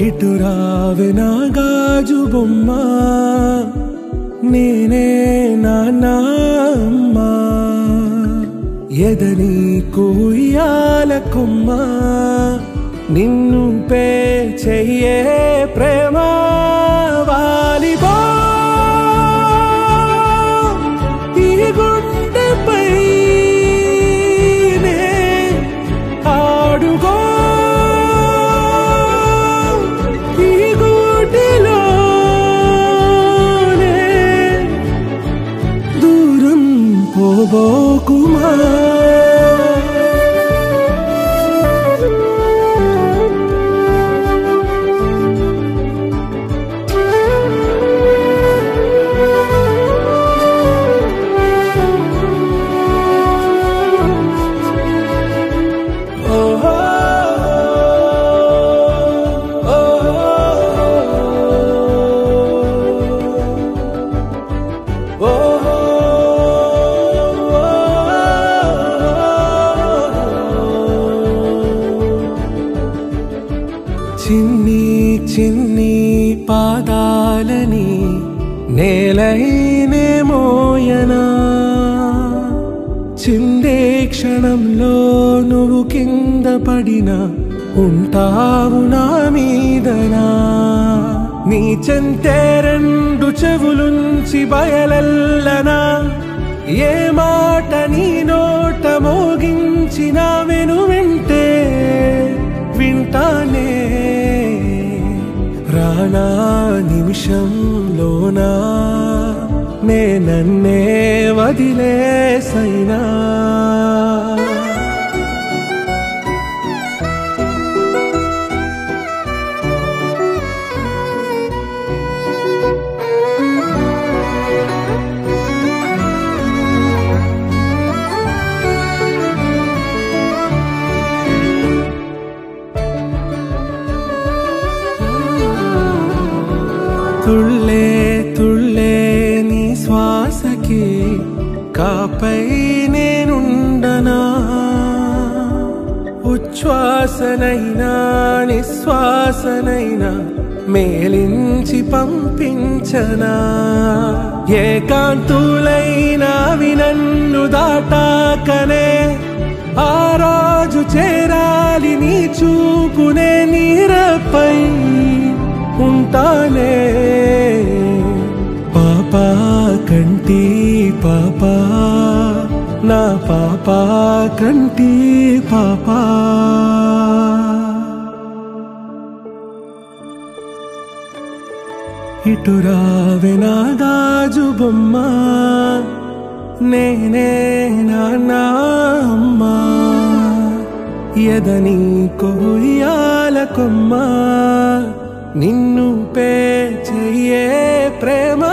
ఇటు రావే నా గాజు బొమ్మ నేనే నాన్న అమ్మ ఎదని కూయాల కొమ్మ నిన్ను పే చెయ్యే ప్రేమ వాలిబో ఈ గుండెపై నే ఆడుగో ఈ గుడిలోనే దూరం పోబోకుమా చిన్ని చిన్ని పాదాలని నేలైనే మోయనా చిందే క్షణంలో నువ్వు కింద పడినా ఉంటావు నా మీదనా నీ చెంతే రెండు చెవులుంచి బయలెల్లనా ఏ మాట నీ నోట మోగించిన వెను వింటే వింటానే రానా నిమిషంలోనా నే నన్నే వదిలేసైనా తుళ్ళే తుళ్ళే నీ శ్వాసకి కాపై నేనుండనా ఉచ్ఛ్వాసనైనా నిశ్వాసనైనా మేలించి పంపించనా ఏకాంతులైనా వినన్ను దాటాకనే ఆ రాజు చేరాలి నీ చూపునే నీరపై ఉంటానే పాపా కంటి పాపా నా పాపా కంటి పాపా ఇటు రావే నా గాజు బొమ్మ నేనే నాన్న అమ్మ ఎదని కొయ్యాల కొమ్మ నిన్ను పే చెయ్యే ప్రేమ